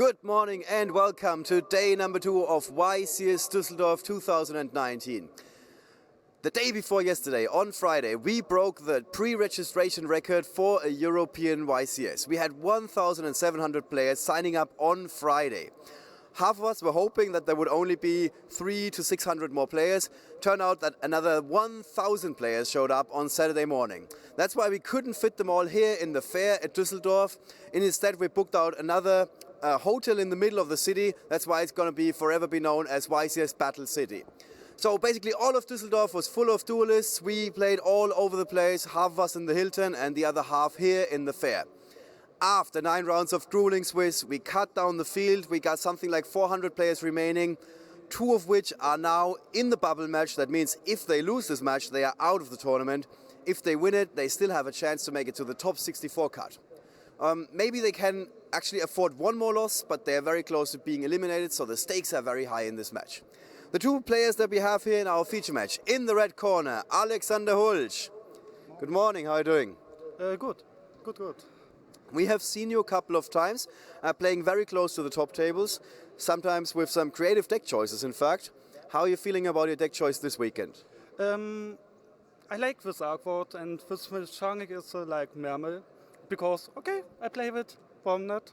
Good morning and welcome to day number 2 of YCS Düsseldorf 2019. The day before yesterday, on Friday, we broke the pre-registration record for a European YCS. We had 1,700 players signing up on Friday. Half of us were hoping that there would only be 300 to 600 more players. Turned out that another 1,000 players showed up on Saturday morning. That's why we couldn't fit them all here in the fair at Düsseldorf. Instead, we booked out another hotel in the middle of the city. That's why it's going to be forever be known as YCS Battle City. So basically all of Düsseldorf was full of duelists. We played all over the place, half of us in the Hilton and the other half here in the fair. After 9 rounds of grueling Swiss, we cut down the field. We got something like 400 players remaining, 2 of which are now in the bubble match. That means if they lose this match, they are out of the tournament. If they win it, they still have a chance to make it to the top 64 cut. Maybe they can actually afford one more loss, but they are very close to being eliminated, so the stakes are very high in this match. The 2 players that we have here in our feature match, in the red corner, Alexander Hultzsch. Good morning, how are you doing? Good. We have seen you a couple of times playing very close to the top tables, sometimes with some creative deck choices, in fact. How are you feeling about your deck choice this weekend? I like this awkward and this mechanic is like Mermel, because, okay, I play with, from that.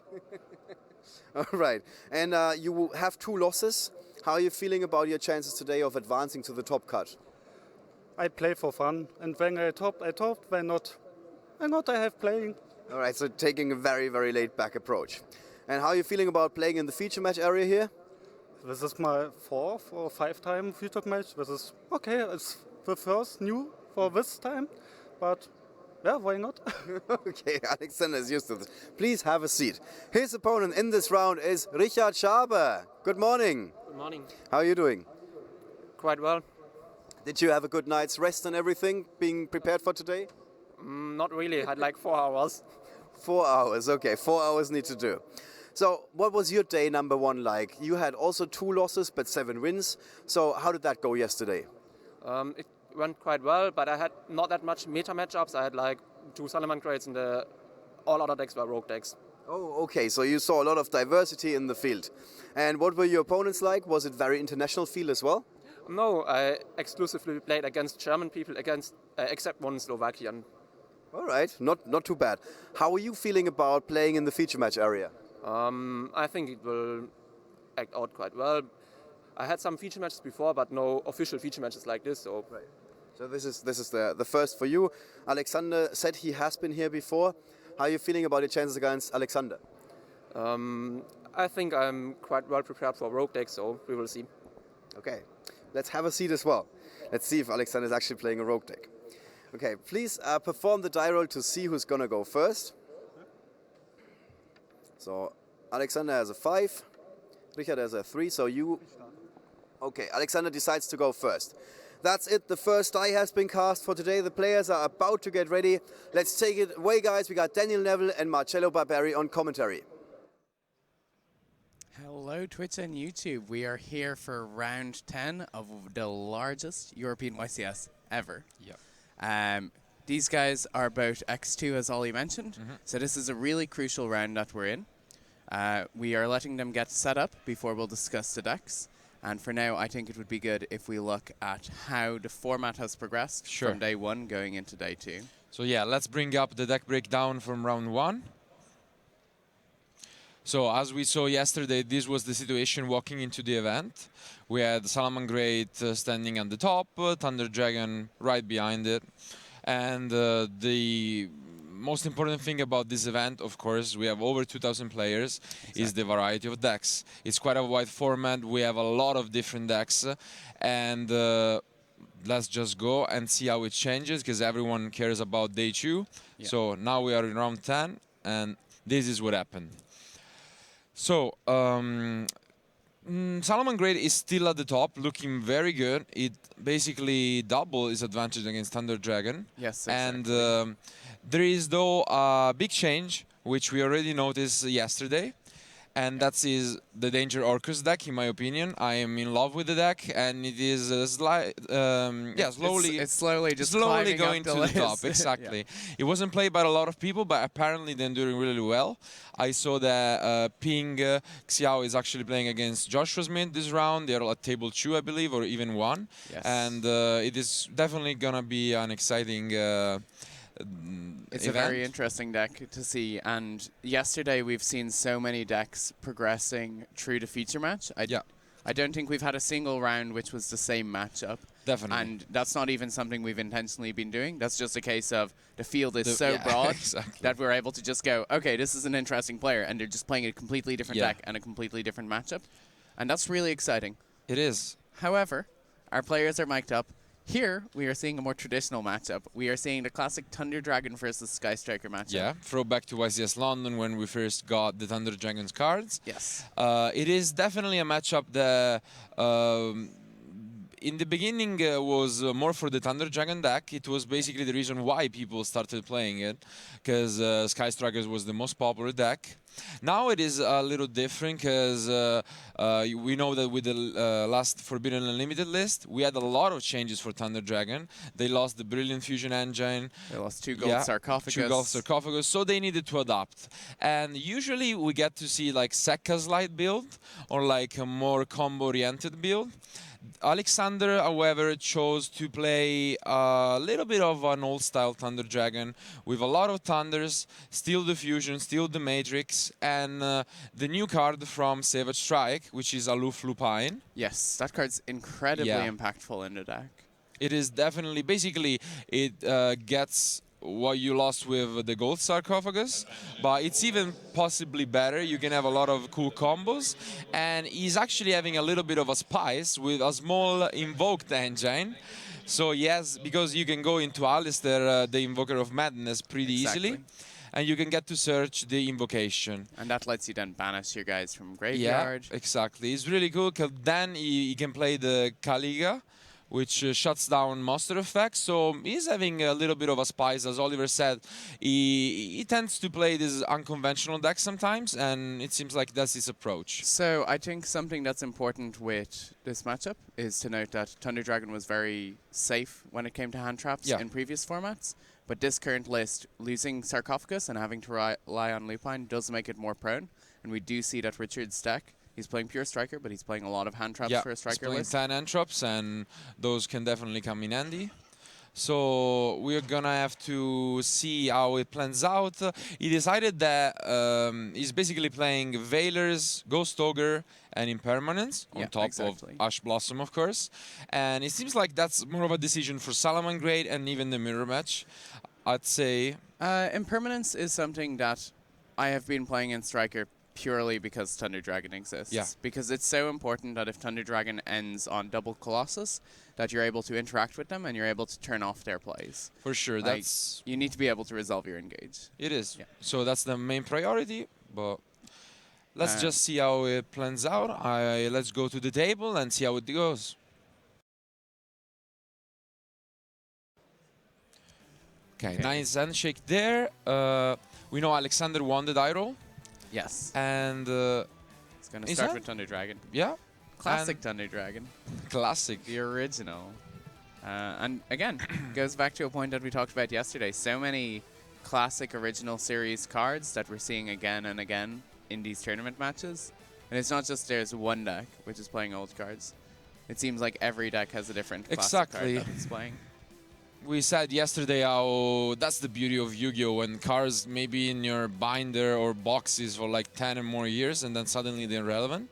All right, and you have 2 losses. How are you feeling about your chances today of advancing to the top cut? I play for fun, and when I top, when not, I have playing. All right, so taking a very, very laid-back approach. And how are you feeling about playing in the feature match area here? This is my 4th or 5th time feature match. This is okay. It's the first new for this time, but yeah, why not? Okay, Alexander is used to this. Please have a seat. His opponent in this round is Richard Schaber. Good morning. Good morning. How are you doing? Quite well. Did you have a good night's rest and everything, being prepared for today? Not really. I had like 4 hours. 4 hours, okay. 4 hours need to do. So what was your day number 1 like? You had also 2 losses but 7 wins. So how did that go yesterday? It went quite well, but I had not that much meta matchups. I had like 2 Salomon grades and all other decks were rogue decks. Oh, okay. So you saw a lot of diversity in the field. And what were your opponents like? Was it very international field as well? No, I exclusively played against German people, except one Slovakian. All right, not too bad. How are you feeling about playing in the feature match area? I think it will act out quite well. I had some feature matches before, but no official feature matches like this. So, right. So this is the first for you. Alexander said he has been here before. How are you feeling about your chances against Alexander? I think I'm quite well prepared for rogue decks, so we will see. Okay, let's have a seat as well. Let's see if Alexander is actually playing a rogue deck. Okay, please perform the die roll to see who's going to go first. So Alexander has a 5, Richard has a 3, so you... Okay, Alexander decides to go first. That's it, the first die has been cast for today. The players are about to get ready. Let's take it away, guys. We got Daniel Neville and Marcello Barberi on commentary. Hello Twitch and YouTube. We are here for round 10 of the largest European YCS ever. Yep. These guys are about X2 as Ollie mentioned, so this is a really crucial round that we're in. We are letting them get set up before we'll discuss the decks, and for now I think it would be good if we look at how the format has progressed from day 1 going into day 2. So yeah, let's bring up the deck breakdown from round 1. So as we saw yesterday, this was the situation walking into the event. We had Salamangreat standing on the top, Thunder Dragon right behind it. And the most important thing about this event, of course, we have over 2,000 players, is the variety of decks. It's quite a wide format. We have a lot of different decks. And let's just go and see how it changes, because everyone cares about day 2. Yeah. So now we are in round 10, and this is what happened. So, Salamangreat is still at the top, looking very good. It basically double his advantage against Thunder Dragon. Yes, exactly. And there is, though, a big change, which we already noticed yesterday. and that is the Danger Orcus deck, in my opinion. I am in love with the deck, and it is slowly It's slowly just slowly climbing going up the to list. the top. Exactly. It wasn't played by a lot of people, but apparently they're doing really well. I saw that Ping Xiao is actually playing against Joshua Smith this round. They're at table 2, I believe, or even 1. Yes. And it is definitely gonna be an exciting It's event. a very interesting deck to see, and yesterday we've seen so many decks progressing through the feature match. I don't think we've had a single round which was the same matchup. Definitely. And that's not even something we've intentionally been doing. That's just a case of the field is so broad exactly. that we're able to just go, okay, this is an interesting player, and they're just playing a completely different deck and a completely different matchup. And that's really exciting. It is. However, our players are mic'd up. Here, we are seeing a more traditional matchup. We are seeing the classic Thunder Dragon versus Sky Striker matchup. Yeah, throwback to YCS London when we first got the Thunder Dragons cards. Yes. It is definitely a matchup that in the beginning was more for the Thunder Dragon deck. It was basically the reason why people started playing it, because Sky Strikers was the most popular deck. Now it is a little different, because we know that with the last Forbidden Unlimited list, we had a lot of changes for Thunder Dragon. They lost the Brilliant Fusion Engine. They lost 2 gold sarcophagus. 2 gold sarcophagus, so they needed to adapt. And usually we get to see like Sekka's light build, or like a more combo-oriented build. Alexander, however, chose to play a little bit of an old-style Thunder Dragon with a lot of Thunders, steal the Fusion, steal the Matrix, and the new card from Savage Strike, which is Aloof Lupine. Yes, that card's incredibly impactful in the deck. It is definitely, basically, it gets what you lost with the gold sarcophagus, but it's even possibly better. You can have a lot of cool combos, and he's actually having a little bit of a spice with a small invoked engine. So yes, because you can go into Alistair, the Invoker of Madness, pretty easily, and you can get to search the invocation. And that lets you then banish your guys from graveyard. Yeah, exactly. It's really cool, because then he can play the Kaliga, which shuts down monster effects. So he's having a little bit of a spice. As Oliver said, he tends to play this unconventional deck sometimes, and it seems like that's his approach. So I think something that's important with this matchup is to note that Thunder Dragon was very safe when it came to hand traps in previous formats. But this current list, losing Sarcophagus and having to rely on Lupine does make it more prone. And we do see that Richard's deck, he's playing pure striker, but he's playing a lot of hand traps for a striker list. He's playing 10 hand traps, and those can definitely come in handy. So we're gonna have to see how it plans out. He decided that he's basically playing Veilers, Ghost Ogre, and Impermanence on top of Ash Blossom, of course. And it seems like that's more of a decision for Salamangreat and even the mirror match, I'd say. Impermanence is something that I have been playing in striker purely because Thunder Dragon exists. Yeah. Because it's so important that if Thunder Dragon ends on double Colossus, that you're able to interact with them and you're able to turn off their plays. For sure, Like, you need to be able to resolve your engage. It is. Yeah. So that's the main priority, but let's just see how it plans out. Let's go to the table and see how it goes. Okay, nice handshake there. We know Alexander won the die roll. Yes. And it's going to start with Thunder Dragon. Yeah. Classic Thunder Dragon. Classic. The original. And again, goes back to a point that we talked about yesterday. So many classic original series cards that we're seeing again and again in these tournament matches. And it's not just there's one deck which is playing old cards. It seems like every deck has a different classic card that it's playing. We said yesterday how that's the beauty of Yu-Gi-Oh! When cards may be in your binder or boxes for like 10 or more years, and then suddenly they're relevant.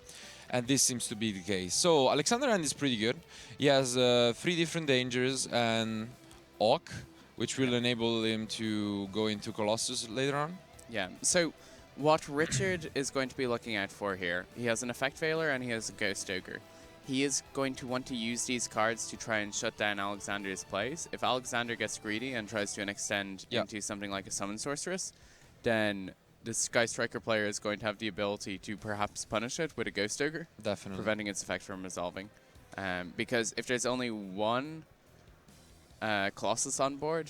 And this seems to be the case. So Alexander Hand is pretty good. He has 3 different dangers and Ock, which will enable him to go into Colossus later on. Yeah, so what Richard is going to be looking out for here, he has an Effect Veiler and he has a Ghost Ogre. He is going to want to use these cards to try and shut down Alexander's plays. If Alexander gets greedy and tries to extend into something like a Summon Sorceress, then the Sky Striker player is going to have the ability to perhaps punish it with a Ghost Ogre. Definitely. Preventing its effect from resolving. Because if there's only one Colossus on board,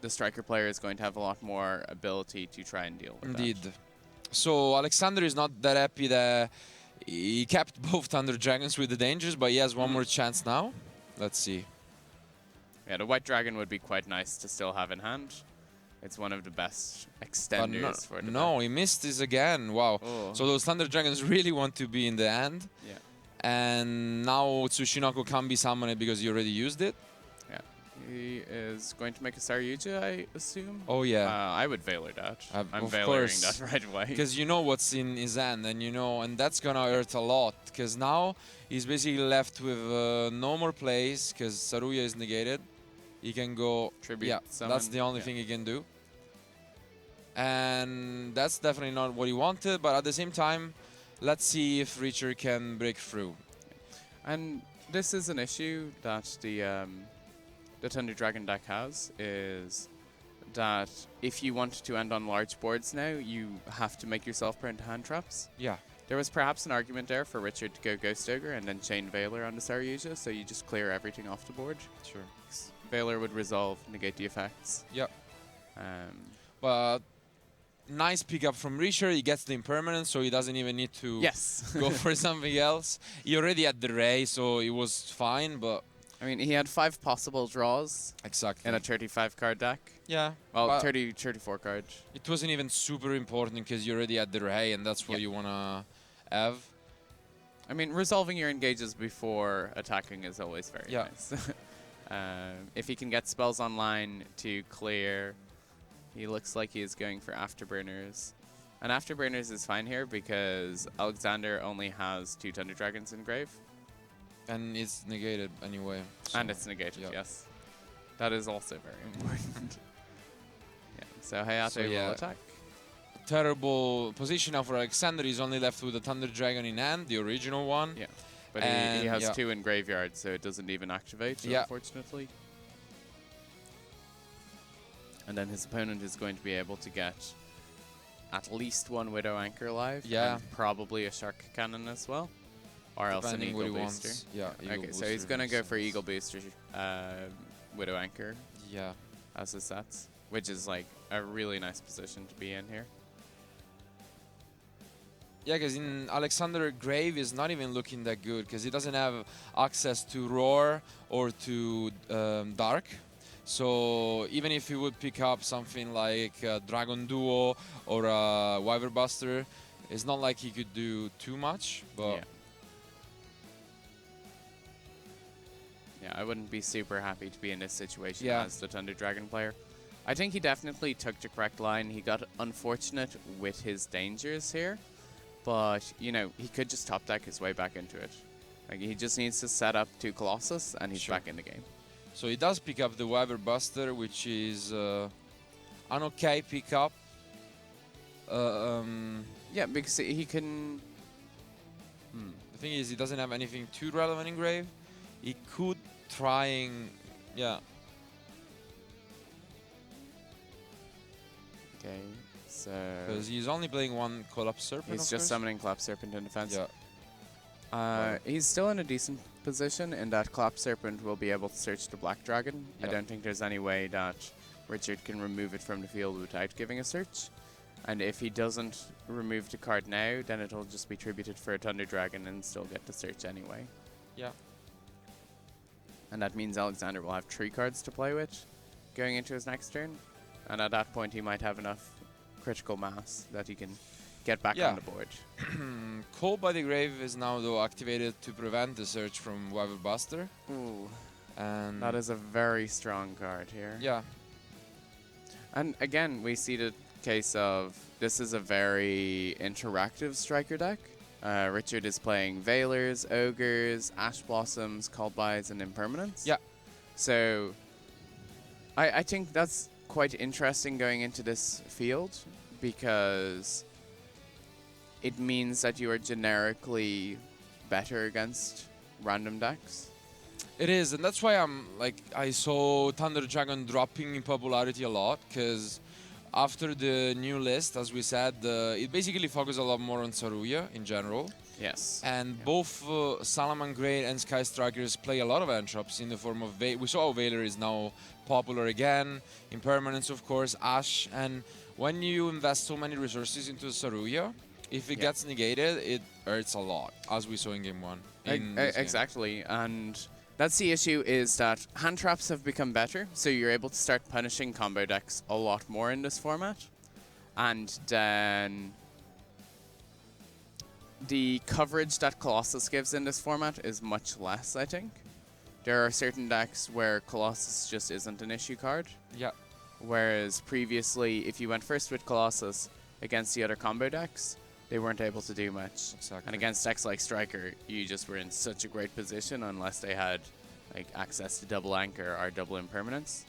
the Striker player is going to have a lot more ability to try and deal with Indeed. that. So Alexander is not that happy that he kept both Thunder Dragons with the dangers, but he has one more chance now. Let's see. Yeah, the White Dragon would be quite nice to still have in hand. It's one of the best extenders for the No, deck. he missed this again. Wow. Oh. So those Thunder Dragons really want to be in the hand. Yeah. And now Tsushinoko can't be summoned because he already used it. Yeah. He is going to make a Saryuja, I assume. Oh, yeah. I would Valor that. I'm of Valoring course. that right away. Because you know what's in his hand, and that's gonna hurt a lot. Because now he's basically left with no more plays, because Saruya is negated. He can go Tribute Yeah, summon, that's the only thing he can do. And that's definitely not what he wanted, but at the same time, let's see if Richard can break through. And this is an issue that the Thunder Dragon deck has, is that if you want to end on large boards now, you have to make yourself prone to hand traps. Yeah. There was perhaps an argument there for Richard to go Ghost Ogre and then chain Valor on the Saryuja, so you just clear everything off the board. Sure. Valor would resolve, negate the effects. Yep. Um, But nice pickup from Richard. He gets the impermanence, so he doesn't even need to yes. go for something else. He already had the Ray, so it was fine, but... I mean, he had 5 possible draws Exactly. in a 35 card deck. Yeah. Well, but 34 card. it wasn't even super important because you already had the Ray, and that's what you want to have. I mean, resolving your engages before attacking is always very nice. If he can get spells online to clear, he looks like he is going for Afterburners. And Afterburners is fine here because Alexander only has 2 Thunder Dragons in grave. And it's negated anyway. So And it's negated, yes. That is also very important. So Hayate will attack. Terrible position now for Alexander. He's only left with the Thunder Dragon in hand, the original one. Yeah. But he has 2 in graveyard, so it doesn't even activate, unfortunately. And then his opponent is going to be able to get at least 1 Widow Anchor live. Yeah. And probably a Shark Cannon as well. Or else an Depending what Eagle he Booster. wants. Yeah, Okay, so he's going to go for Eagle Booster, Widow Anchor as his sets, which is like a really nice position to be in here. Yeah, because in Alexander, Grave is not even looking that good because he doesn't have access to Roar or to Dark. So even if he would pick up something like Dragon Duo or Wyver Buster, it's not like he could do too much. But yeah, I wouldn't be super happy to be in this situation as the Thunder Dragon player. I think he definitely took the correct line. He got unfortunate with his dangers here. But, you know, he could just top deck his way back into it. Like, he just needs to set up 2 Colossus, and he's back in the game. So he does pick up the Wyver Buster, which is an okay pickup. Yeah, because he can... The thing is, he doesn't have anything too relevant in grave. He could trying... Yeah. Okay, so... Because he's only playing 1 Collapse Serpent, He's just summoning Clap Serpent in defense. Yeah. He's still in a decent position in that Clap Serpent will be able to search the Black Dragon. I don't think there's any way that Richard can remove it from the field without giving a search. And if he doesn't remove the card now, then it'll just be tributed for a Thunder Dragon and still get the search anyway. Yeah. And that means Alexander will have 3 cards to play with going into his next turn. And at that point, he might have enough critical mass that he can get back on the board. Cold by the Grave is now, though, activated to prevent the search from Wyver Buster. Ooh. And that is a very strong card here. Yeah. And again, we see the case of this is a very interactive striker deck. Richard is playing Veilers, Ogres, Ash Blossoms, Coldbyes, and Impermanence. Yeah. So I think that's quite interesting going into this field because it means that you are generically better against random decks. It is, and that's why I saw Thunder Dragon dropping in popularity a lot, because after the new list, as we said, it basically focused a lot more on Saruya in general. Yes. And both Salamangreat and Sky Strikers play a lot of entrops in the form of we saw Veiler is now popular again, Impermanence of course, Ash, and when you invest so many resources into Saruya, if it gets negated, it hurts a lot, as we saw in game 1. Exactly, and that's the issue, is that hand traps have become better, so you're able to start punishing combo decks a lot more in this format. And then the coverage that Colossus gives in this format is much less, I think. There are certain decks where Colossus just isn't an issue card. Yeah. Whereas previously, if you went first with Colossus against the other combo decks, they weren't able to do much. Exactly. And against decks like Striker, you just were in such a great position unless they had like access to double anchor or double impermanence.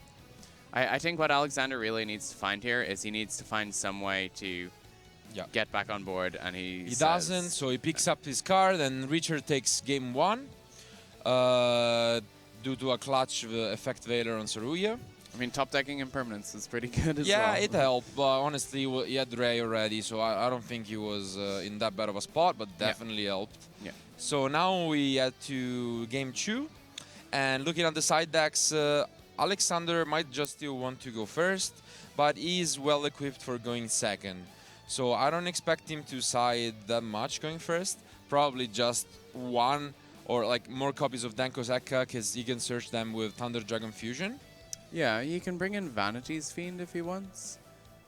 I think what Alexander really needs to find here is he needs to find some way to get back on board, and he doesn't, so he picks up his card, and Richard takes game 1 due to a clutch effect Veiler on Saruya. I mean, top decking impermanence is pretty good as well. Yeah, it helped, but honestly, he had Ray already, so I don't think he was in that bad of a spot, but definitely helped. Yeah. So now we head to game 2, and looking at the side decks, Alexander might just still want to go first, but he's well equipped for going second. So I don't expect him to side that much going first, probably just one or like more copies of Danko Zekka, because he can search them with Thunder Dragon Fusion. Yeah, you can bring in Vanity's Fiend if he wants,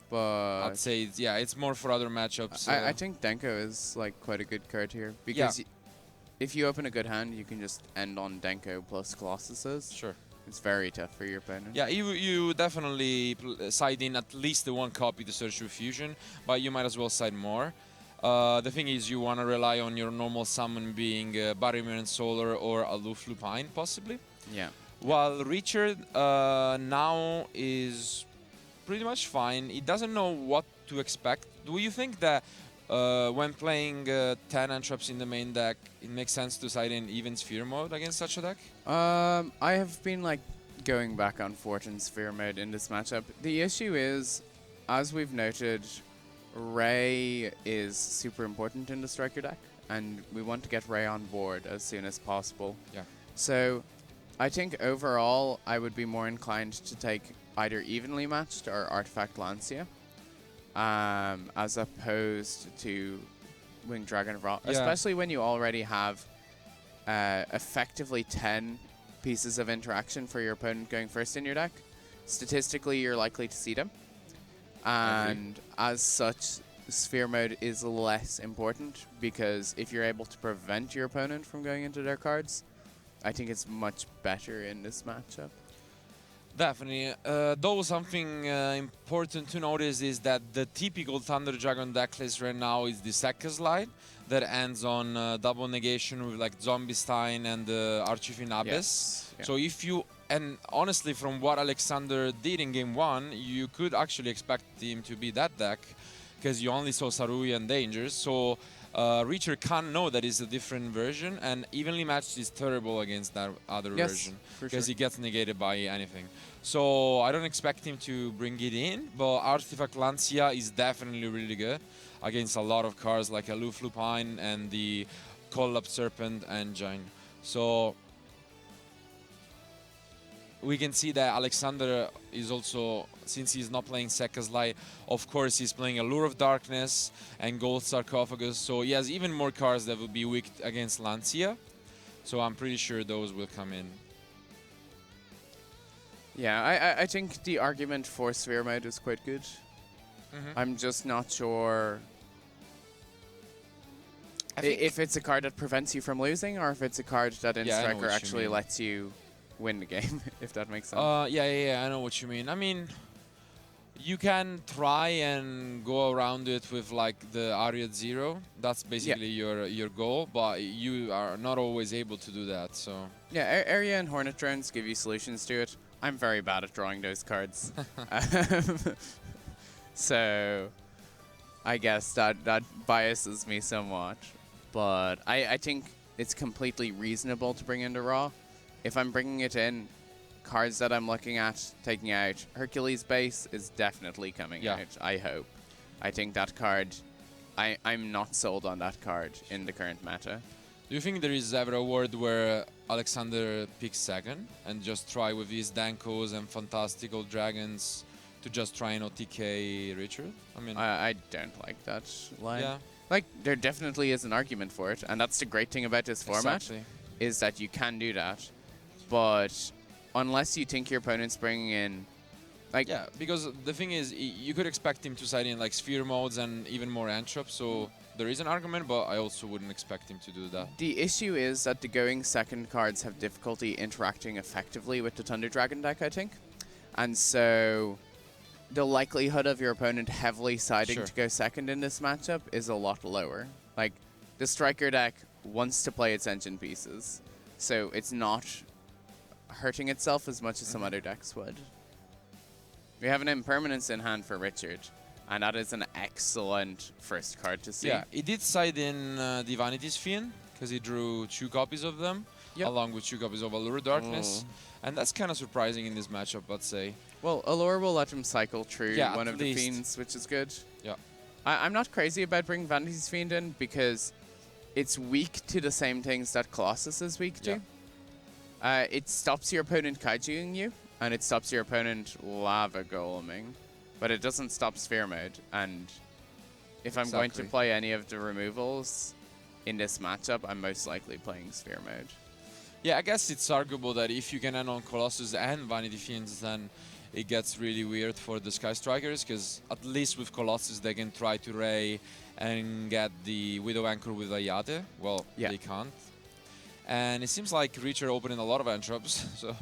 but I'd say, it's more for other matchups. I think Denko is like quite a good card here, because if you open a good hand, you can just end on Denko plus Colossuses. Sure. It's very tough for your opponent. Yeah, you definitely side in at least the one copy to search with Fusion, but you might as well side more. The thing is, you want to rely on your normal summon being Barrymere and Solar or Aloof Lupine, possibly. Yeah. While Richard now is pretty much fine. He doesn't know what to expect. Do you think that when playing 10 Entraps in the main deck, it makes sense to side in even Sphere mode against such a deck? I have been like going back on forth in Sphere mode in this matchup. The issue is, as we've noted, Ray is super important in the Striker deck, and we want to get Ray on board as soon as possible. Yeah. So I think overall I would be more inclined to take either Evenly Matched or Artifact Lancia, as opposed to Winged Dragon of Ra, especially when you already have effectively 10 pieces of interaction for your opponent going first in your deck. Statistically, you're likely to see them. And as such, Sphere mode is less important, because if you're able to prevent your opponent from going into their cards, I think it's much better in this matchup. Definitely. Though something important to notice is that the typical Thunder Dragon deck list right now is the Sekka slide that ends on double negation with like Zombie Stein and Archivin Abyss. Yes. Yeah. So if you, and honestly from what Alexander did in game 1, you could actually expect him to be that deck, because you only saw Saruya and Dangers. So Richard can't know that it's a different version, and Evenly Matched is terrible against that other version, because he gets negated by anything. So I don't expect him to bring it in, but Artifact Lancia is definitely really good against a lot of cards like Aloof Lupine and the Collab Serpent Engine. So we can see that Alexander is also, since he's not playing Sekka's Light, of course he's playing Allure of Darkness and Gold Sarcophagus, so he has even more cards that will be weak against Lancia. So I'm pretty sure those will come in. Yeah, I think the argument for Sphere mode is quite good. I'm just not sure if it's a card that prevents you from losing, or if it's a card that in Striker actually lets you win the game, if that makes sense. Yeah, I know what you mean. I mean, you can try and go around it with like the Ariad Zero. That's basically your goal, but you are not always able to do that. So yeah, Area and Hornet Drones give you solutions to it. I'm very bad at drawing those cards. So I guess that biases me somewhat. But I think it's completely reasonable to bring into Raw. If I'm bringing it in, cards that I'm looking at taking out, Hercules Base is definitely coming out, I hope. I think that card, I'm not sold on that card in the current meta. Do you think there is ever a world where Alexander picks second and just try with his Dankos and Fantastical Dragons to just try and OTK Richard. I mean, I don't like that line. yeah, Like, there definitely is an argument for it, and that's the great thing about this format, exactly. is that you can do that. But unless you think your opponent's bringing in, like, Yeah, because the thing is, you could expect him to side in like sphere modes and even more entrops, so there is an argument, but I also wouldn't expect him to do that. the issue is that the going second cards have difficulty interacting effectively with the Thunder Dragon deck, I think. And so the likelihood of your opponent heavily siding Sure. to go second in this matchup is a lot lower. Like, the Striker deck wants to play its engine pieces, so it's not hurting itself as much as some other decks would. We have an Impermanence in hand for Richard, and that is an excellent first card to see. Yeah, he did side in the Vanity's Fiend, because he drew 2 copies of them, Yep. along with 2 copies of Allure Darkness. And that's kind of surprising in this matchup, I'd say. Well, Allure will let him cycle through Yeah, one at of the least. Fiends, which is good. Yeah. I'm not crazy about bringing Vanity's Fiend in because it's weak to the same things that Colossus is weak to. It stops your opponent kaijuing you, and it stops your opponent lava goleming, but it doesn't stop sphere mode. And if I'm going to Exactly. play any of the removals in this matchup, I'm most likely playing sphere mode. Yeah, I guess it's arguable that if you can end on Colossus and Vanity Fiends, then it gets really weird for the Sky Strikers, because at least with Colossus they can try to Ray and get the Widow Anchor with Ayate. Well, Yeah. they can't. And it seems like Reacher opening a lot of entrops, so...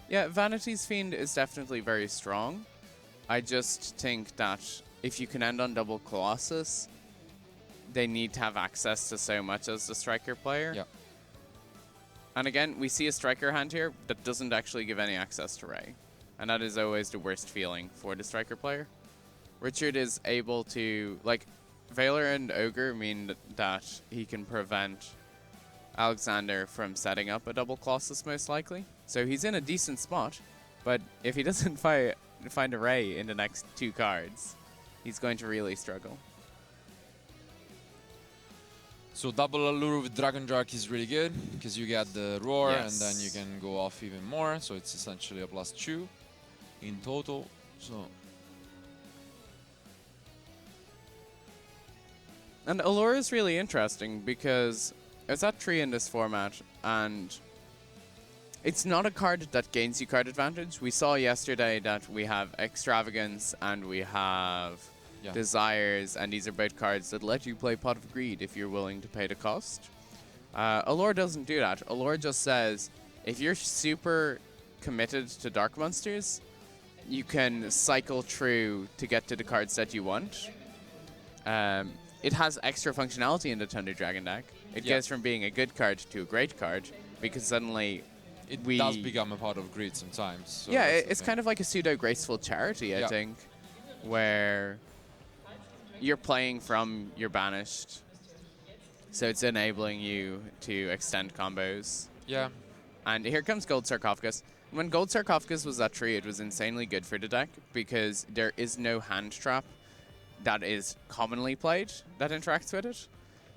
Yeah, Vanity's Fiend is definitely very strong. I just think that if you can end on double Colossus, they need to have access to so much as the Striker player. Yeah. And again, we see a Striker hand here that doesn't actually give any access to Ray. And that is always the worst feeling for the Striker player. Richard is able to, like, Veiler and Ogre mean that he can prevent Alexander from setting up a double Colossus most likely. So he's in a decent spot, but if he doesn't find a Ray in the next 2 cards, he's going to really struggle. So double Allure with Dragon Dark is really good, because you get the Roar, and Yes. then you can go off even more, so it's essentially a +2 in total. So And Allure is really interesting because it's at 3 in this format, and it's not a card that gains you card advantage. We saw yesterday that we have Extravagance and we have Yeah. Desires, and these are both cards that let you play Pot of Greed if you're willing to pay the cost. Allure doesn't do that. Allure just says, if you're super committed to Dark Monsters, you can cycle through to get to the cards that you want. It has extra functionality in the Thunder Dragon deck. It Yeah. goes from being a good card to a great card, because suddenly it we... does become a Pot of Greed sometimes. So yeah, that's the it's thing. kind of like a pseudo-graceful charity, I Yeah. think, where you're playing from your banished, so it's enabling you to extend combos. Yeah. And here comes Gold Sarcophagus. When Gold Sarcophagus was at 3, it was insanely good for the deck, because there is no hand trap that is commonly played that interacts with it.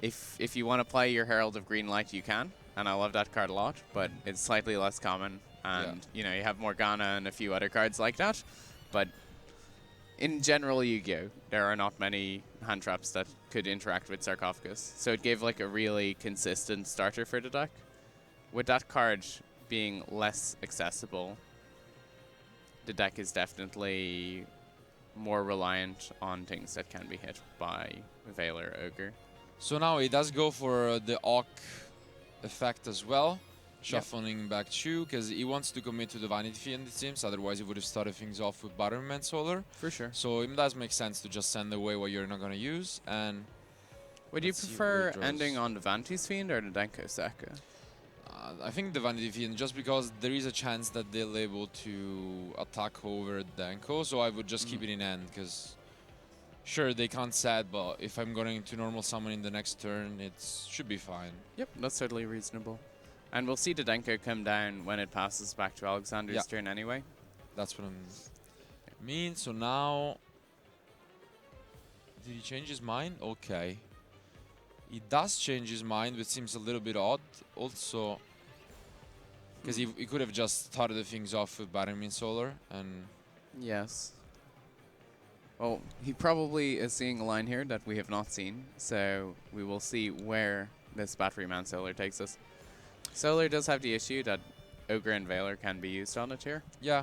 If you want to play your Herald of Green Light, you can, and I love that card a lot, but it's slightly less common, and you know, you have Morgana and a few other cards like that, but in general Yu-Gi-Oh, there are not many hand traps that could interact with Sarcophagus, so it gave like a really consistent starter for the deck. With that card being less accessible, the deck is definitely more reliant on things that can be hit by Veiler Ogre. So now he does go for the Awk effect as well, shuffling back 2, because he wants to commit to the Vanity Fiend, it seems, otherwise he would have started things off with Batterman Solar. For sure. So it does make sense to just send away what you're not going to use. And Would you let's see what he prefer draws. ending on the Vanty's Fiend or the Denko Seka? I think the Vanity Fiend, just because there is a chance that they'll able to attack over Danko, so I would just keep it in hand, because sure, they can't set, but if I'm going to normal summon in the next turn, it should be fine. Yep, that's totally reasonable. And we'll see the Denko come down when it passes back to Alexander's Yeah. turn anyway. That's what I mean. So now, did he change his mind? Okay. He does change his mind, which seems a little bit odd. Also, because he could have just started the things off with Battermin Solar, and Yes. Well, he probably is seeing a line here that we have not seen, so we will see where this Batteryman Solar takes us. Solar does have the issue that Ogre and Veiler can be used on it here. Yeah.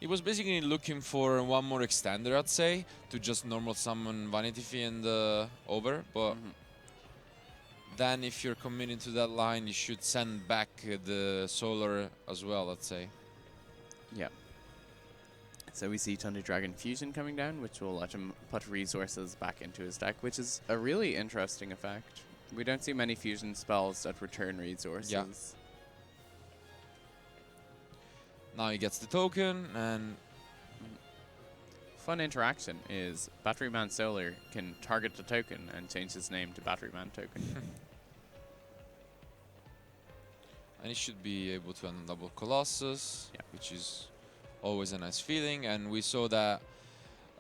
He was basically looking for one more extender, I'd say, to just normal summon Vanity Fiend over, but then if you're committing to that line, you should send back the Solar as well, I'd say. Yeah. So we see Thunder Dragon Fusion coming down, which will let him put resources back into his deck, which is a really interesting effect. We don't see many fusion spells that return resources. Yeah. Now he gets the token, and fun interaction is Batteryman Solar can target the token and change his name to Batteryman Token. and he should be able to double Colossus, which is always a nice feeling. And we saw that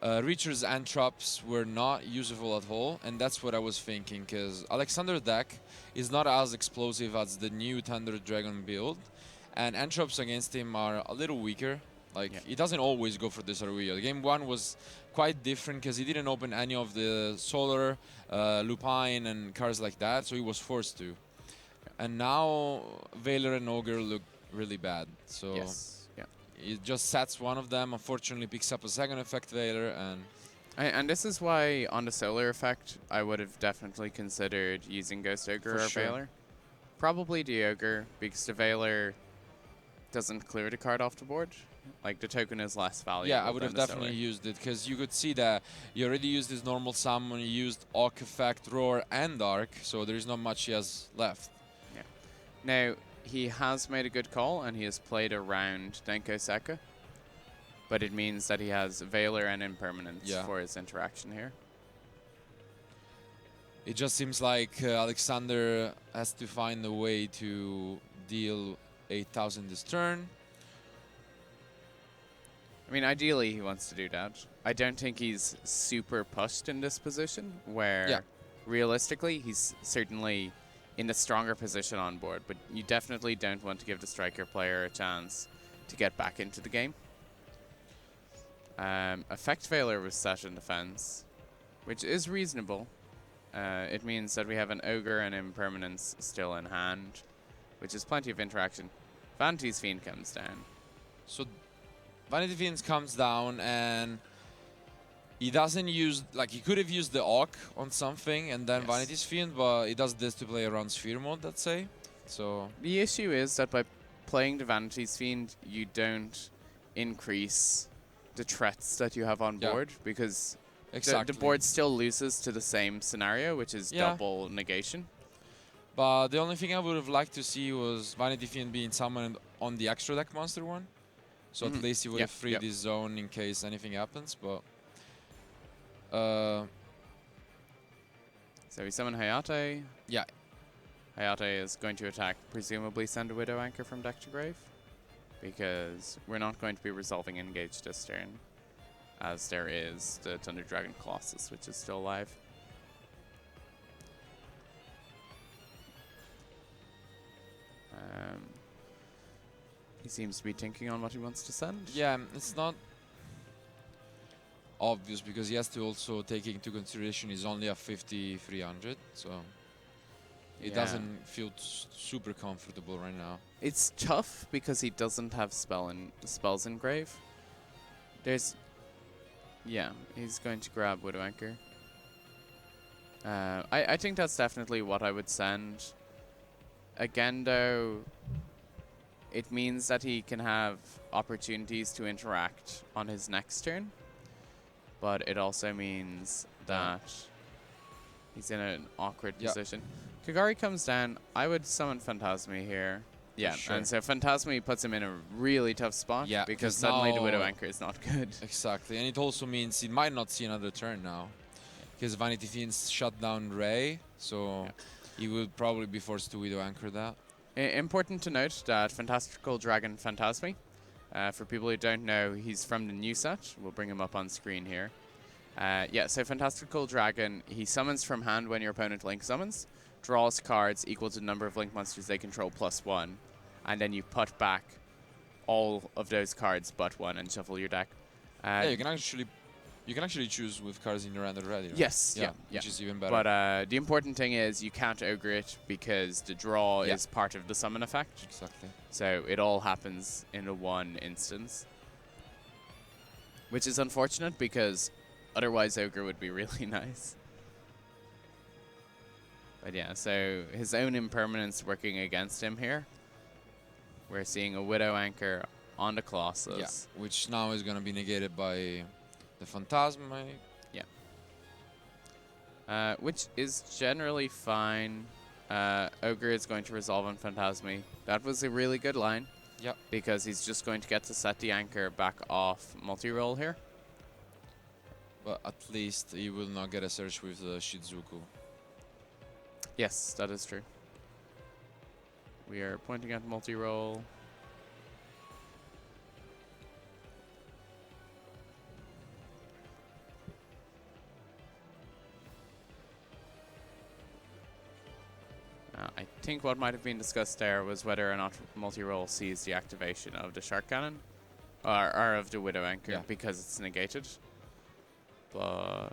Reacher's Antrops were not usable at all, and that's what I was thinking, because Alexander's deck is not as explosive as the new Thunder Dragon build, and Antrops against him are a little weaker. Like, he doesn't always go for this Aruia. Game 1 was quite different because he didn't open any of the Solar, Lupine, and cards like that, so he was forced to. And now Veiler and Ogre look really bad. So he just sets one of them, unfortunately picks up a second effect Veiler, and this is why on the Solar effect I would have definitely considered using Ghost Ogre or Veiler. Probably the Ogre, because the Veiler doesn't clear the card off the board. Like, the token is less valuable. Yeah, I would have definitely used it, because you could see that you already used his normal summon, you used Arc Effect, Roar, and Dark, so there is not much he has left. Yeah. Now, he has made a good call, and he has played around Denko Sekka, but it means that he has Veiler and Impermanence for his interaction here. It just seems like Alexander has to find a way to deal 8,000 this turn. I mean, ideally he wants to do that. I don't think he's super pushed in this position, where realistically he's certainly in a stronger position on board, but you definitely don't want to give the striker player a chance to get back into the game. Effect Veiler was set in defense, which is reasonable. It means that we have an Ogre and Impermanence still in hand, which is plenty of interaction. Vanity's Fiend comes down. So Vanity Fiend comes down, and he doesn't use, like, he could have used the Arc on something and then Vanity's Fiend, but he does this to play around Sphere mode, let's say. So the issue is that by playing the Vanity's Fiend, you don't increase the threats that you have on board, because the board still loses to the same scenario, which is double negation. But the only thing I would have liked to see was Vanity Fiend being summoned on the extra deck monster one. So at least he would have freed his zone in case anything happens, but... So we summon Hayate. Yeah. Hayate is going to attack, presumably send a Widow Anchor from deck to grave, because we're not going to be resolving Engage this turn, as there is the Thunder Dragon Colossus, which is still alive. He seems to be thinking on what he wants to send. Yeah, it's not obvious, because he has to also take into consideration he's only at 5,300, so it doesn't feel super comfortable right now. It's tough because he doesn't have spells in grave. There's... Yeah, he's going to grab Widow Anchor. I think that's definitely what I would send. Again, though, it means that he can have opportunities to interact on his next turn, but it also means that he's in an awkward position. Kagari comes down. I would summon Phantasmi here. Yeah, and so Phantasmi puts him in a really tough spot, because suddenly the Widow Anchor is not good. Exactly, and it also means he might not see another turn now, because Vanity Fiends shut down Ray, so he will probably be forced to Widow Anchor that. Important to note that Fantastical Dragon Phantasmi, for people who don't know, he's from the new set. We'll bring him up on screen here. So Fantastical Dragon, he summons from hand when your opponent link summons, draws cards equal to the number of link monsters they control +1, and then you put back all of those cards but one and shuffle your deck. Yeah, you can actually You can actually choose with cards in your hand already, right? Yes, yeah. Which is even better. But the important thing is you can't ogre it because the draw Yeah. is part of the summon effect. Exactly. So it all happens in a one instance. Which is unfortunate because otherwise ogre would be really nice. But yeah, so his own impermanence working against him here. We're seeing a Widow Anchor on the Colossus. Yeah, which now is going to be negated by the Phantasma. Which is generally fine. Ogre is going to resolve on Phantasmi. That was a really good line. Yeah. Because he's just going to get to set the anchor back off multi-roll here. But at least he will not get a search with the Shizuku. Yes, that is true. We are pointing at multi-roll. I think what might have been discussed there was whether or not multi-roll sees the activation of the Shark Cannon or of the Widow Anchor because it's negated. But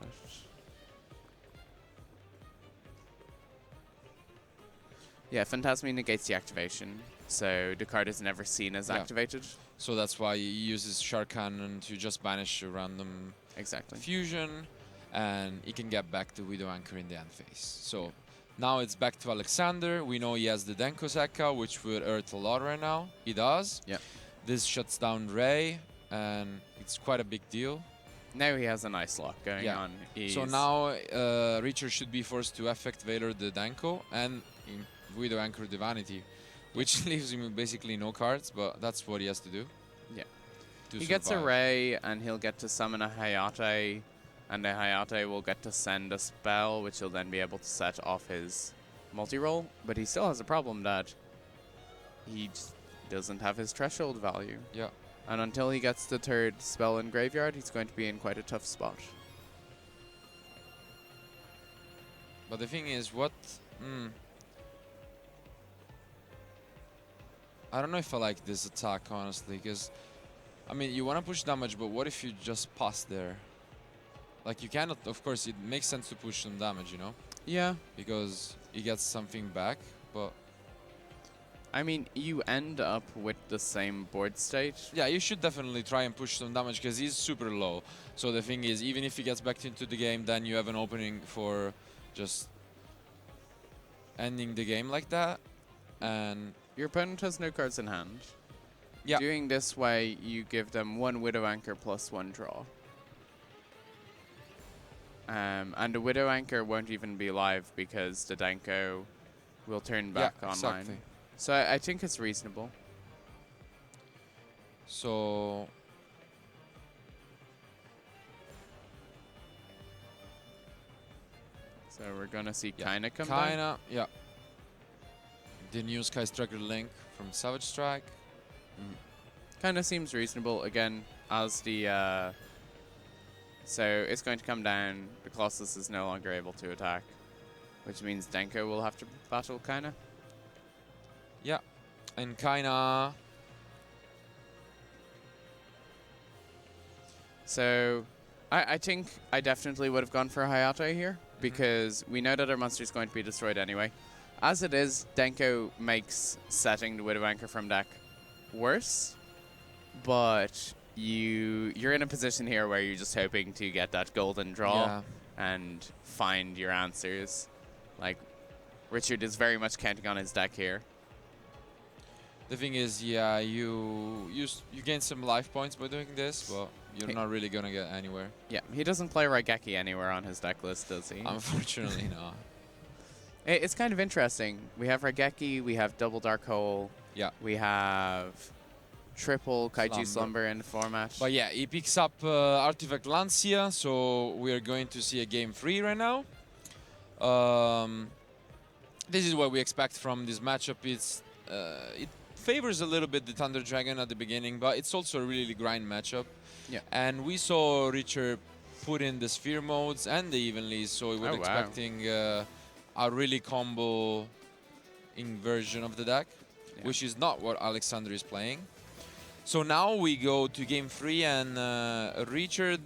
yeah, Phantasmi negates the activation, so the card is never seen as activated. So that's why he uses Shark Cannon to just banish a random fusion, and he can get back the Widow Anchor in the end phase. So now it's back to Alexander. We know he has the Denko Sekka, which would hurt a lot right now. He does. Yeah. This shuts down Ray, and it's quite a big deal. Now he has a nice lock going on. So now Richard should be forced to affect Valor the Denko and Widow Anchor the Vanity, which leaves him with basically no cards, but that's what he has to do. Yeah. He gets a Ray, and he'll get to summon a Hayate, and the Hayate will get to send a spell, which he'll then be able to set off his multi-roll. But he still has a problem that he just doesn't have his threshold value. Yeah. And until he gets the third spell in graveyard, he's going to be in quite a tough spot. But the thing is, what... I don't know if I like this attack, honestly, because... I mean, you want to push damage, but what if you just pass there? Like, you cannot... Of course, it makes sense to push some damage, you know? Yeah. Because he gets something back, but... I mean, you end up with the same board state. Yeah, you should definitely try and push some damage because he's super low. So the thing is, even if he gets back into the game, then you have an opening for just ending the game like that. And your opponent has no cards in hand. Yeah. Doing this way, you give them one Widow Anchor plus one draw. And the Widow Anchor won't even be live because the Denko will turn back online. Exactly. So I think it's reasonable. So we're gonna see Kaina come down. Kaina, yeah. The new Sky Striker Link from Savage Strike. Kind of seems reasonable again as the so it's going to come down. The Colossus is no longer able to attack, which means Denko will have to battle Kaina. Yeah, and Kaina. So I think I definitely would have gone for Hayate here because we know that our monster is going to be destroyed anyway. As it is, Denko makes setting the Widow Anchor from deck worse, but you're in a position here where you're just hoping to get that golden draw and find your answers. Like, Richard is very much counting on his deck here. The thing is, yeah, you gain some life points by doing this, but you're not really gonna get anywhere. Yeah, he doesn't play Raigeki anywhere on his deck list, does he? Unfortunately, no. It's kind of interesting. We have Raigeki, we have Double Dark Hole, we have triple Kaiju Slumber in the format. But yeah, he picks up Artifact Lancia, so we are going to see a game 3 right now. This is what we expect from this matchup. It favors a little bit the Thunder Dragon at the beginning, but it's also a really grind matchup. Yeah. And we saw Richard put in the sphere modes and the evenly, so we were expecting a really combo version of the deck, which is not what Alexander is playing. So now we go to game 3, and Richard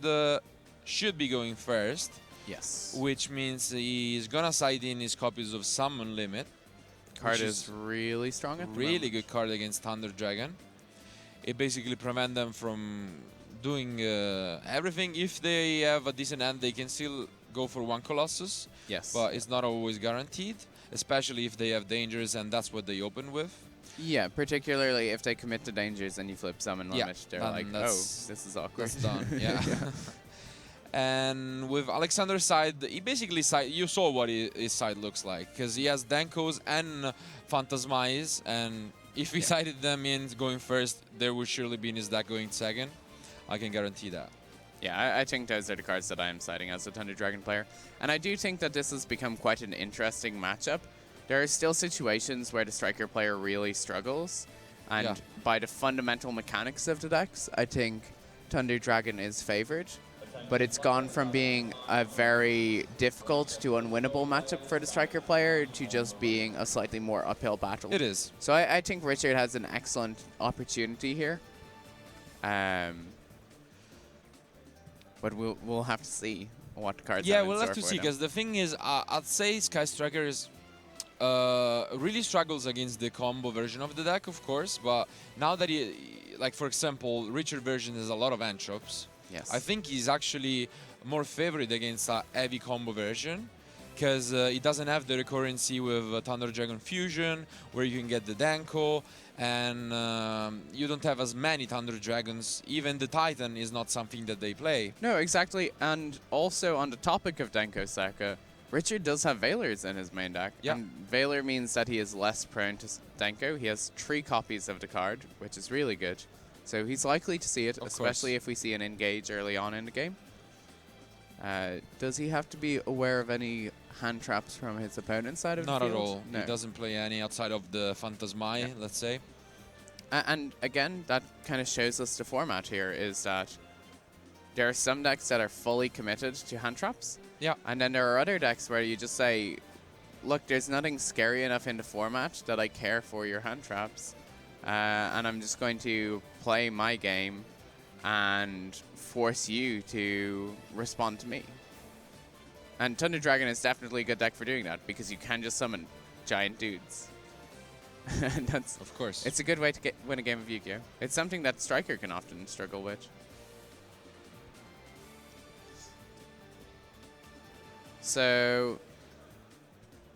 should be going first, Yes. which means he's gonna side in his copies of Summon Limit. Card which is really strong at the really moment. good card against Thunder Dragon. It basically prevents them from doing everything. If they have a decent hand, they can still go for one Colossus, Yes. but it's not always guaranteed, especially if they have dangers, and that's what they open with. Yeah, particularly if they commit to dangers and you flip summon Yeah, limit, they're then like, oh, that's- this is awkward. That's done. Yeah. And with Alexander's side, he basically you saw what his side looks like, because he has Dankos and Phantasmais, and if he sided them in going first, there would surely be in his deck going second. I can guarantee that. Yeah, I think those are the cards that I am citing as a Thunder Dragon player. And I do think that this has become quite an interesting matchup. There are still situations where the striker player really struggles. And Yeah. by the fundamental mechanics of the decks, I think Thunder Dragon is favored. But it's gone from being a very difficult to unwinnable matchup for the striker player to just being a slightly more uphill battle. It is. So I think Richard has an excellent opportunity here. But we'll have to see what cards. Yeah, have in we'll have store to for see, them. because the thing is, I'd say Sky Striker is really struggles against the combo version of the deck, of course, but now that he, like for example, Richard version has a lot of Antrops. Yes. I think he's actually more favored against a heavy combo version, because he doesn't have the recurrency with Thunder Dragon Fusion, where you can get the Danko, and you don't have as many Thunder Dragons. Even the Titan is not something that they play. No, exactly. And also on the topic of Denko Saka, Richard does have Valors in his main deck. Yeah. And Valor means that he is less prone to Denko. He has 3 copies of the card, which is really good. So he's likely to see it, Of especially course. if we see an engage early on in the game. Does he have to be aware of any hand traps from his opponent's side of Not the at field? all. No. He doesn't play any outside of the Phantasmai, Yeah. let's say. And again, that kind of shows us the format here is that there are some decks that are fully committed to hand traps. Yeah. And then there are other decks where you just say, look, there's nothing scary enough in the format that I care for your hand traps. And I'm just going to play my game and force you to respond to me. And Thunder Dragon is definitely a good deck for doing that, because you can just summon giant dudes. And that's, Of course. it's a good way to win a game of Yu-Gi-Oh! It's something that Striker can often struggle with. So,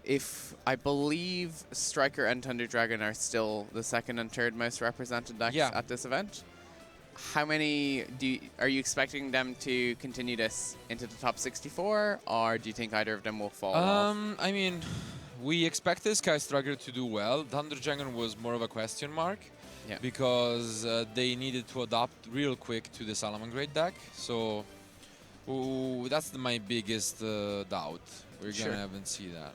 if I believe Striker and Thunder Dragon are still the second and third most represented decks Yeah. at this event, how many are you expecting them to continue this into the top 64, or do you think either of them will fall off? I mean, we expected Sky Striker to do well. Thunder Dragon was more of a question mark, Yeah. because they needed to adapt real quick to the Salamangreat deck. So that's my biggest doubt. We're Sure. gonna haven't see that.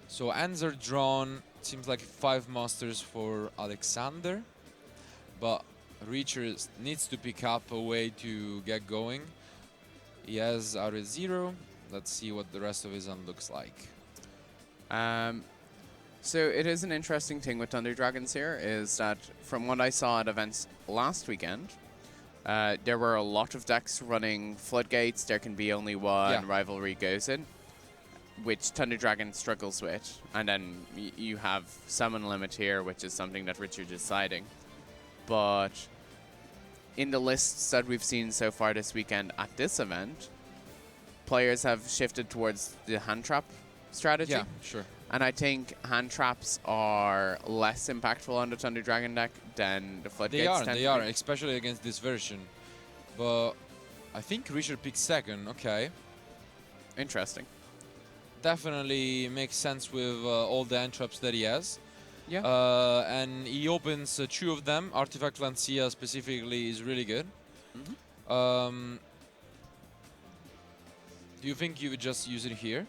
So hands are drawn. Seems like 5 masters for Alexander, but Richard needs to pick up a way to get going. He has out of 0. Let's see what the rest of his hand looks like. So it is an interesting thing with Thunder Dragons here is that from what I saw at events last weekend, there were a lot of decks running Floodgates. There can be only one. Yeah. Rivalry goes in, which Thunder Dragon struggles with. And then you have Summon Limit here, which is something that Richard is siding. But in the lists that we've seen so far this weekend at this event, players have shifted towards the hand trap strategy. Yeah, sure. And I think hand traps are less impactful on the Thunder Dragon deck than the Floodgates. They are, especially against this version. But I think Richard picked second. Okay, Interesting. definitely makes sense with all the entraps that he has. Yeah. And he opens 2 of them. Artifact Lancia specifically is really good. Mhm. Do you think you would just use it here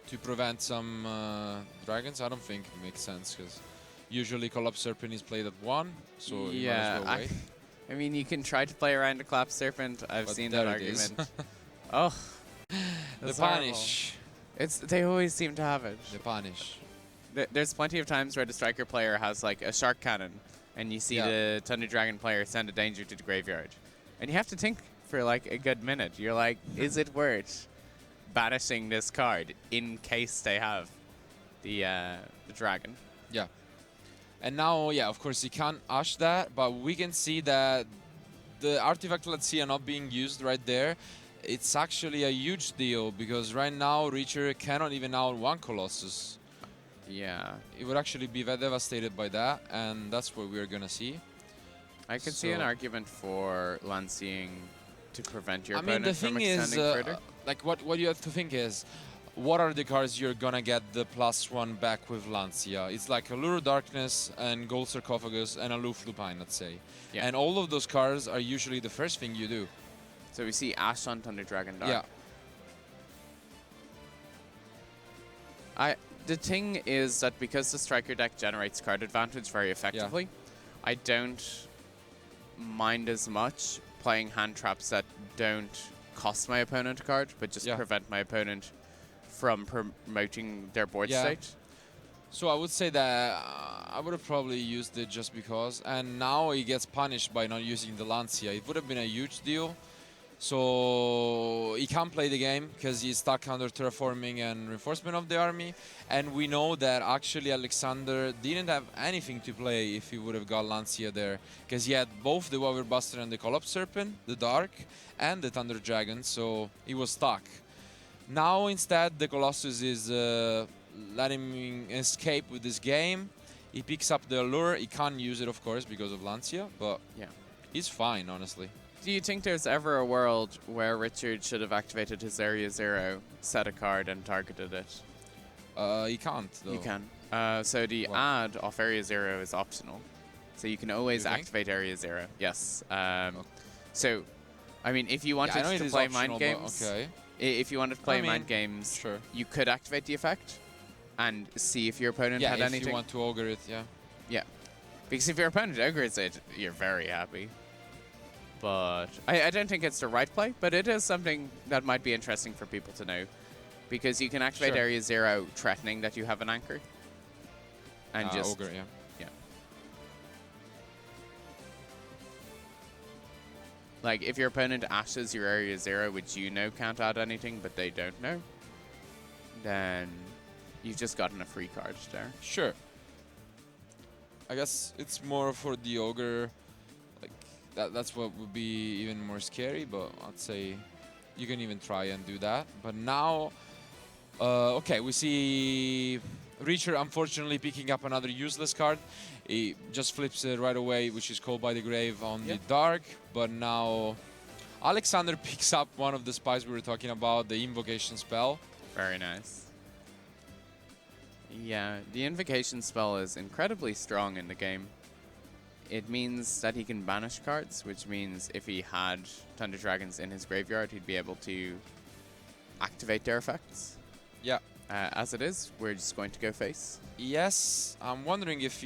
to prevent some dragons? I don't think it makes sense, because usually Collapse Serpent is played at 1, so you might as well wait. I mean, you can try to play around the Collapse Serpent. I've But seen there that it is. argument. Oh. The that's horrible. punish. They always seem to have it. The punish. There's plenty of times where the striker player has like a shark cannon, and you see Yeah. the Thunder Dragon player send a danger to the graveyard, and you have to think for like a good minute. You're like, is it worth banishing this card in case they have the dragon? Yeah. And now, yeah, of course, you can't ash that, but we can see that the artifact Latzia not being used right there, it's actually a huge deal, because right now Reacher cannot even out one Colossus. Yeah. It would actually be devastated by that, and that's what we're gonna see. I could see an argument for Lancing to prevent your I mean, opponent the thing from is, extending further. like what you have to think is, what are the cards you're gonna get the +1 back with Lancia? It's like Allure of Darkness and Gold Sarcophagus and Aloof Lupine, let's say. Yeah. And all of those cards are usually the first thing you do. So we see Ash on Thunder Dragon Dark. Yeah. The thing is that because the Striker deck generates card advantage very effectively, I don't mind as much playing hand traps that don't cost my opponent a card, but just prevent my opponent from promoting their board state. So I would say that I would have probably used it just because, and now he gets punished by not using the Lancia. It would have been a huge deal. So he can't play the game because he's stuck under terraforming and reinforcement of the army. And we know that actually Alexander didn't have anything to play if he would have got Lancia there, because he had both the Waver Buster and the Collapse Serpent, the Dark, and the Thunder Dragon, so he was stuck. Now instead the Colossus is letting him escape with this game. He picks up the Allure. He can't use it, of course, because of Lancia, but he's fine, honestly. Do you think there's ever a world where Richard should have activated his Area 0, set a card, and targeted it? He can't, though. You can. So the add off Area 0 is optional. So you can always activate Area 0. Yes. So, I mean, if you wanted to play mind games, if you wanted to play mind games, you could activate the effect and see if your opponent had anything. Yeah, if you want to ogre it, Yeah. Because if your opponent ogres it, you're very happy. But I don't think it's the right play, but it is something that might be interesting for people to know. Because you can activate Area 0 threatening that you have an anchor. And just... ogre, yeah. Like, if your opponent ashes your Area 0, which you know can't add anything, but they don't know, then you've just gotten a free card there. Sure. I guess it's more for the ogre. That's what would be even more scary, but I'd say you can even try and do that. But now, okay, we see Reacher unfortunately picking up another useless card. He just flips it right away, which is Called by the Grave on the Dark. But now Alexander picks up one of the spies we were talking about, the Invocation spell. Very nice. Yeah, the Invocation spell is incredibly strong in the game. It means that he can banish cards, which means if he had Thunder Dragons in his graveyard, he'd be able to activate their effects. Yeah. As it is, we're just going to go face. Yes, I'm wondering if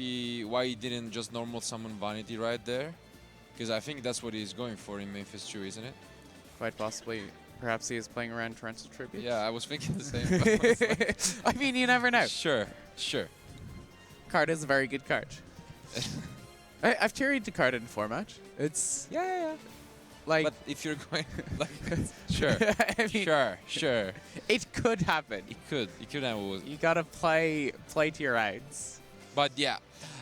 why he didn't just normal summon Vanity right there. Because I think that's what he's going for in Memphis 2, isn't it? Quite possibly. Perhaps he is playing around Torrential Tribute. Yeah, I was thinking the same. I mean, you never know. Sure. Card is a very good card. I've carried the card in format. It's like, but if you're going like sure, I mean, sure, it could happen. It could happen. You gotta play to your outs. But yeah,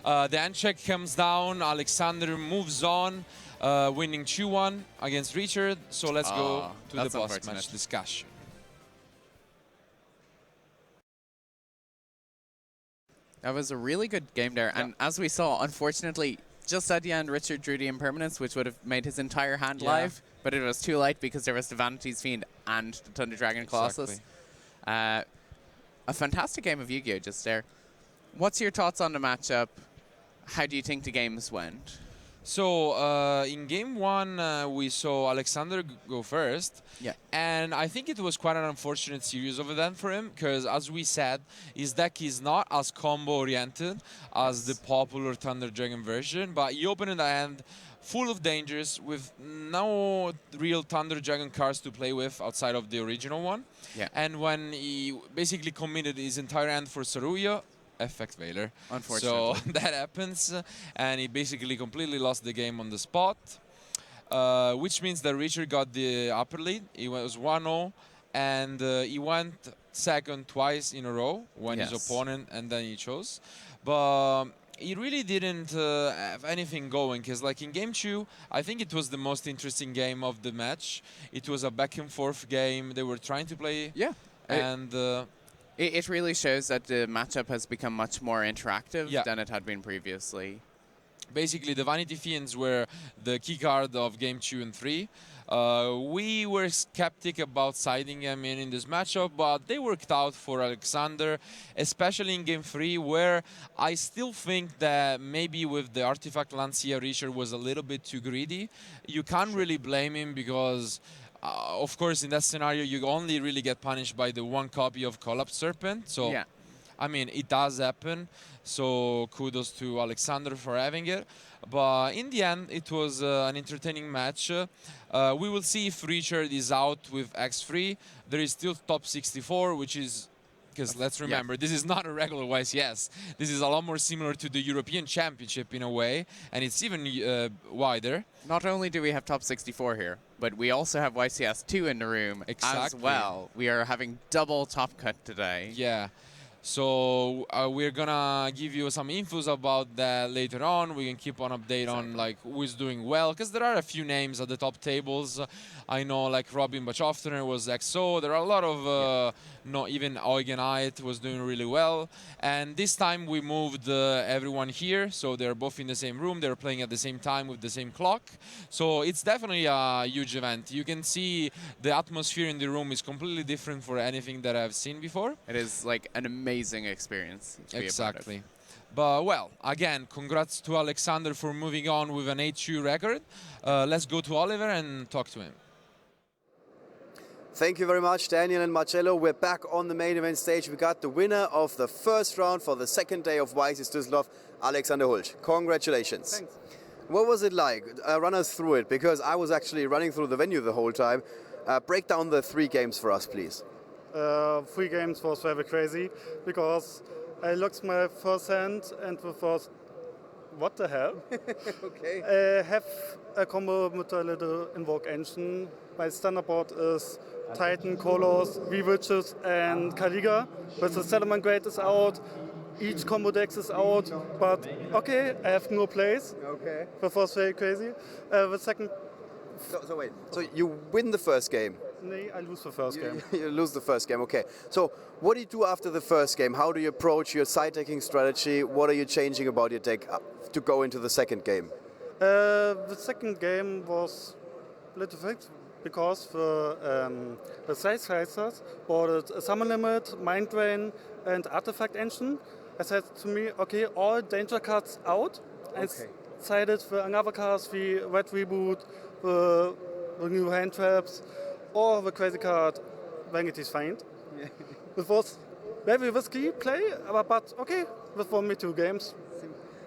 the end check comes down. Alexander moves on, winning 2-1 against Richard. So let's go to the post-match discussion. That was a really good game there, and as we saw, unfortunately, just at the end, Richard drew the Impermanence, which would have made his entire hand live, but it was too late because there was the Vanity's Fiend and the Thunder Dragon Colossus. A fantastic game of Yu-Gi-Oh! Just there. What's your thoughts on the matchup? How do you think the games went? So in game 1, we saw Alexander go first. Yeah. And I think it was quite an unfortunate series of events for him, because as we said, his deck is not as combo-oriented as the popular Thunder Dragon version, but he opened a hand full of dangers with no real Thunder Dragon cards to play with outside of the original one. Yeah. And when he basically committed his entire hand for Saruya, FX Veiler. Unfortunately. So that happens, and he basically completely lost the game on the spot. which means that Richard got the upper lead. It was 1-0, and he went second twice in a row when his opponent, and then he chose. But he really didn't have anything going, because like in game 2, I think it was the most interesting game of the match. It was a back and forth game. They were trying to play. Yeah. And it really shows that the matchup has become much more interactive Yeah. than it had been previously. basically the Vanity Fiends were the key card of game 2 and 3. We were skeptic about siding them in this matchup, but they worked out for Alexander, especially in game 3, where I still think that maybe with the Artifact Lancia, Richard was a little bit too greedy. You can't really blame him because of course, in that scenario, you only really get punished by the one copy of Collapse Serpent. So, Yeah. I mean, it does happen. So, kudos to Alexander for having it. But in the end, it was an entertaining match. We will see if Richard is out with X3. There is still top 64, which is... Because let's remember, this is not a regular YCS. This is a lot more similar to the European Championship in a way, and it's even wider. Not only do we have top 64 here, but we also have YCS 2 in the room as well. We are having double top cut today. Yeah. So we're gonna give you some infos about that later on. We can keep on update on like who is doing well, because there are a few names at the top tables. I know like Robin Bachoftener was XO. There are a lot of no, even Eugen Ait was doing really well. And this time we moved everyone here, so they're both in the same room. They're playing at the same time with the same clock. So it's definitely a huge event. You can see the atmosphere in the room is completely different for anything that I've seen before. It is like an amazing experience to be a part of. Exactly. But, well, again, congrats to Alexander for moving on with an 8-2 record. Let's go to Oliver and talk to him. Thank you very much, Daniel and Marcello. We're back on the main event stage. We got the winner of the first round for the second day of YCS Düsseldorf, Alexander Hultzsch. Congratulations. Thanks. What was it like? Run us through it, because I was actually running through the venue the whole time. Break down the 3 games for us, please. 3 games was very crazy, because I looked my first hand and the first, what the hell? Okay. I have a combo with a little Invoke engine. My standard board is Titan, Kolos, V-Witches and Kaliga, but the Salamangreat is out. Each combo dex is out, but okay, I have no place. Okay. The first very crazy. The second, So wait, so you win the first game? nee, I lose the first game. You lose the first game, okay. So what do you do after the first game? How do you approach your side decking strategy? What are you changing about your deck to go into the second game? The second game was a little fixed, because the Size Racers bought a Summon Limit, Mind Drain and Artifact Engine. I said to me, okay, all danger cards out. And decided for another cards, the Red Reboot, the new hand traps, or the crazy card Vanity's Find. It was very risky play, but okay, it won me 2 games.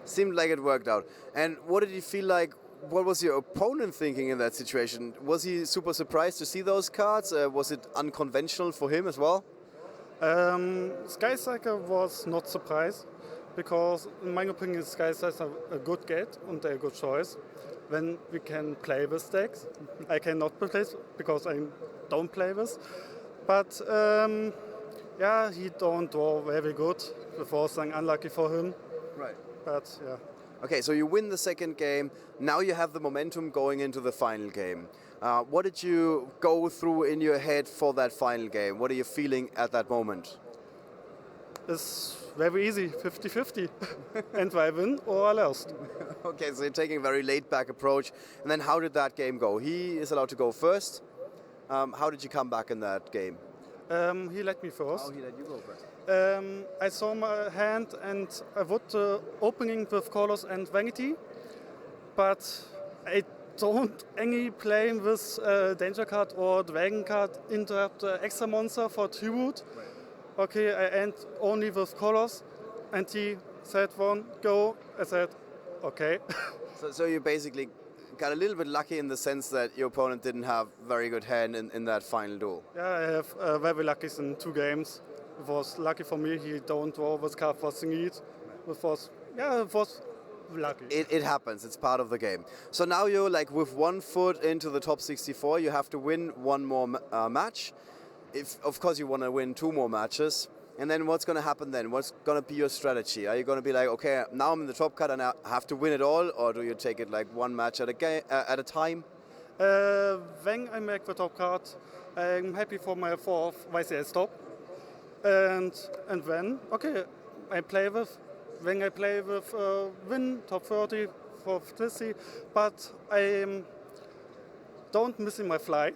Seemed like it worked out. And what did you feel like? What was your opponent thinking in that situation? Was he super surprised to see those cards? Was it unconventional for him as well? Sky Cycle was not surprised, because in my opinion Sky Cycle is a good get and a good choice when we can play with decks. I cannot play this because I don't play this, but yeah, he don't draw very good. It was unlucky for him. Right. But yeah. Okay, so you win the second game. Now you have the momentum going into the final game. What did you go through in your head for that final game? What are you feeling at that moment? It's very easy, 50-50. And I win or I lost. Okay, so you're taking a very laid-back approach. And then how did that game go? He is allowed to go first. How did you come back in that game? He let me first. Oh, he let you go first. I saw my hand and I would opening with Kolos and Vanity, but I don't any play with Danger card or Dragon card interrupt extra monster for tribute. Okay, I end only with Kolos, and he said one go. I said okay. So you basically got a little bit lucky in the sense that your opponent didn't have very good hand in that final duel. Yeah, I have very lucky in 2 games. It was lucky for me. He don't draw this card for Singed. It was lucky. It happens. It's part of the game. So now you're like with 1 foot into the top 64. You have to win one more match. If of course you want to win 2 more matches. And then what's going to happen then? What's going to be your strategy? Are you going to be like, okay, now I'm in the top cut and I have to win it all, or do you take it like one match at a time? When I make the top cut, I'm happy for my 4th YCS top. And when, okay, when I play with win top 30 for this year, but I don't missing my fly.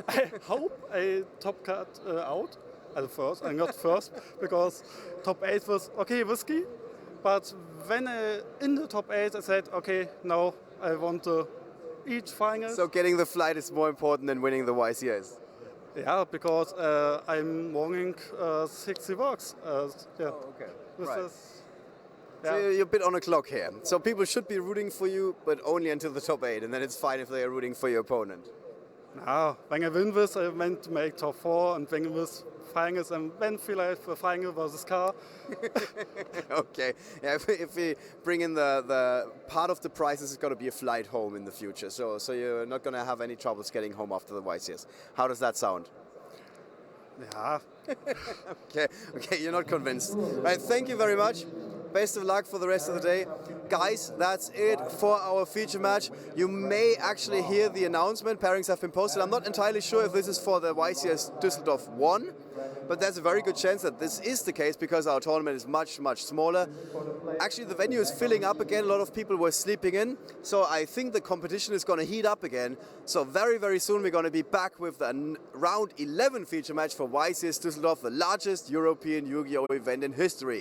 I hope I top cut out. At first, and not first, because top 8 was okay, risky. But when in the top 8, I said, okay, now I want to each final. So getting the flight is more important than winning the YCS. Yeah, because I'm running 60 walks. Yeah. Oh, okay. Right. So you're a bit on a clock here. So people should be rooting for you, but only until the top 8, and then it's fine if they are rooting for your opponent. No, when I win this, I meant to make top 4, and when I was finals, and when vielleicht the final versus car. Okay, yeah, if we bring in the part of the prizes, it's going to be a flight home in the future. So you're not going to have any troubles getting home after the YCS. How does that sound? Yeah. Okay, you're not convinced. Right, thank you very much. Best of luck for the rest of the day. Guys, that's it for our feature match. You may actually hear the announcement. Pairings have been posted. I'm not entirely sure if this is for the YCS Düsseldorf 1, but there's a very good chance that this is the case because our tournament is much, much smaller. Actually, the venue is filling up again. A lot of people were sleeping in. So I think the competition is going to heat up again. So very, very soon we're going to be back with the round 11 feature match for YCS Düsseldorf, the largest European Yu-Gi-Oh! Event in history.